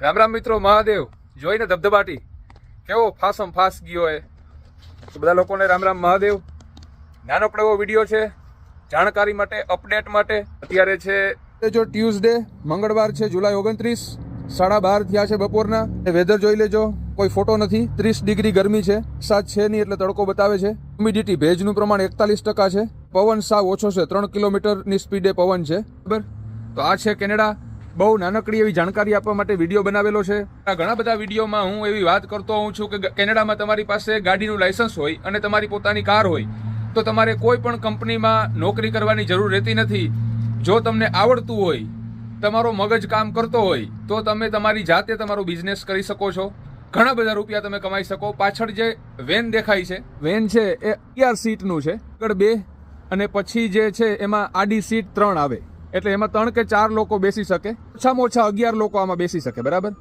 રામ રામ મિત્રો, મહાદેવ જોઈને ધબધબાટી કેવો ફાસમ ફાસ ગયો એ તો બધા લોકોને રામ રામ મહાદેવ. નાનકડો એવો વિડીયો છે જાણકારી માટે, અપડેટ માટે. અત્યારે છે જો ટ્યુઝડે, મંગળવાર છે, જુલાઈ 29, 12:30 થયા છે બપોરના. વેધર જોઈ લેજો, કોઈ ફોટો નથી. 30 ડિગ્રી ગરમી છે, વરસાદ છે નહીં એટલે તડકો બતાવે છે. હ્યુમિડિટી ભેજનું પ્રમાણ 41% છે. પવન સાવ ઓછો છે, 3 કિલોમીટરની સ્પીડે પવન છે. બરાબર, તો આ છે કેનેડા. બહુ નાનકડી એવી જાણકારી આપવા માટે વિડીયો બનાવેલો છે. આ ઘણા બધા વિડીયોમાં હું એવી વાત કરતો હોઉં છું કે કેનેડામાં તમારી પાસે ગાડીનું લાયસન્સ હોય અને તમારી પોતાની કાર હોય તો તમારે કોઈ પણ કંપનીમાં નોકરી કરવાની જરૂર રહેતી નથી. જો તમને આવડતું હોય, તમારો મગજ કામ કરતો હોય તો તમે તમારી જાતે તમારો બિઝનેસ કરી શકો છો. ઘણા બધા રૂપિયા તમે કમાઈ શકો. પાછળ જે વેન દેખાય છે, વેન છે એ 11 સીટનું છે. આગળ 2 અને પછી જે છે એમાં આડી સીટ 3 આવે, એટલે એમાં 3 કે 4 લોકો બેસી શકે. ઓછામાં ઓછા 11 લોકો આમાં બેસી શકે. બરાબર,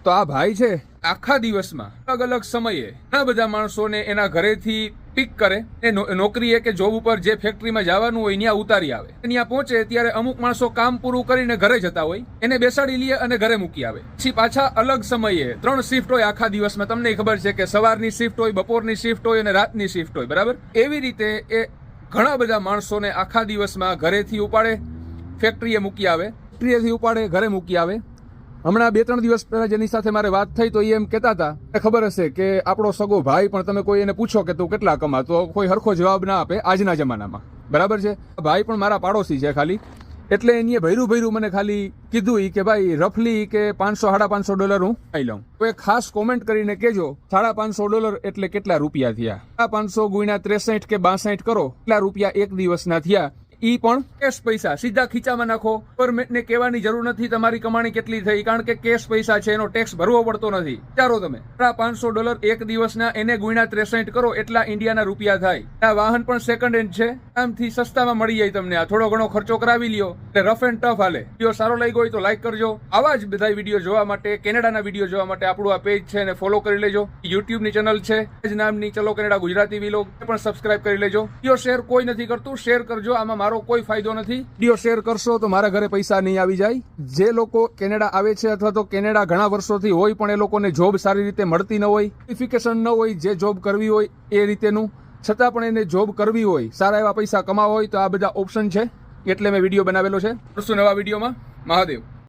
તો આ ભાઈ છે આખા દિવસમાં અલગ અલગ સમયે ઘણા બધા માણસોને એના ઘરેથી પિક કરે. એ નોકરીએ કે જોબ ઉપર જે ફેક્ટરીમાં જવાનું હોય ત્યાં ઉતારી આવે. ત્યાં પહોંચે ત્યારે અમુક માણસો કામ પૂરું કરીને ઘરે જતા હોય, એને બેસાડી લે અને ઘરે મૂકી આવે. પછી પાછા અલગ સમયે 3 શિફ્ટ હોય આખા દિવસમાં. તમને ખબર છે કે સવારની શિફ્ટ હોય, બપોરની શિફ્ટ હોય અને રાતની શિફ્ટ હોય. બરાબર, એવી રીતે એ ઘણા બધા માણસોને આખા દિવસમાં ઘરેથી ઉપાડે, ફેક્ટરીએ મૂકી આવે, ફેક્ટરીએથી ઉપાડે, ઘરે મૂકી આવે. હમણાં 2-3 દિવસ પહેલા જેની સાથે મારે વાત થઈ તો એ એમ કહેતા હતા, ખબર હશે કે આપણો સગો ભાઈ, પણ તમે કોઈ એને પૂછો કે તું કેટલા કમા તો કોઈ હરખો જવાબ ના આપે આજના જમાનામાં. બરાબર છે, ભાઈ પણ મારા પાડોશી છે ખાલી. એટલે એને ભર્યું મને ખાલી કીધું કે ભાઈ રફલી કે $500-550 હું આવી લઉં. તો એક ખાસ કોમેન્ટ કરીને કહેજો $550 એટલે કેટલા રૂપિયા થયા. 500 ગુણ્યા 63 કે 62 કરો, કેટલા રૂપિયા એક દિવસના થયા. ઈ પણ કેશ પૈસા સીધા ખીચામાં નાખો. ગવર્મેન્ટને કહેવાની જરૂર નથી તમારી કમાણી કેટલી થઈ, કારણ કે કેશ પૈસા છે, એનો ટેક્સ ભરવો પડતો નથી. વિચારો તમે, $500 એક દિવસના, એને ગુણ્યા 63 કરો, એટલા ઇન્ડિયાના રૂપિયા થાય. આ વાહન પણ સેકન્ડ હેન્ડ છે, આમથી સસ્તામાં મળી જાય તમને. આ થોડો ઘણો ખર્ચો કરાવી લ્યો એટલે રફ એન્ડ ટફ હાલે. વિડીયો સારો લાગ્યો હોય તો લાઈક કરજો. આવા જ બધા વિડીયો જોવા માટે, કેનેડાના વિડીયો જોવા માટે આપણું આ પેજ છે એને ફોલો કરી લેજો. યુટ્યુબની ચેનલ છે જ નામની, ચલો કેનેડા ગુજરાતી વિલોગ, પણ સબસ્ક્રાઇબ કરી લેજો. વિડીયો શેર કોઈ નથી કરતું, શેર કરજો. આમાં કોઈ ફાયદો નથી. વિડીયો શેર કરશો તો મારા ઘરે પૈસા નહીં આવી જાય. જે લોકો કેનેડા આવે છે અથવા તો કેનેડા ઘણા વર્ષોથી હોય પણ એ લોકોને જોબ સારી રીતે મળતી ન હોય, ક્વોલિફિકેશન ન હોય જે જોબ કરવી હોય એ રીતેનું, છતાં પણ એને જોબ કરવી હોય, સારા એવા પૈસા કમાવા હોય, તો આ બધા ઓપ્શન છે. એટલે મેં વિડીયો બનાવેલો છે. મળશું નવા વિડીયોમાં. મહાદેવ.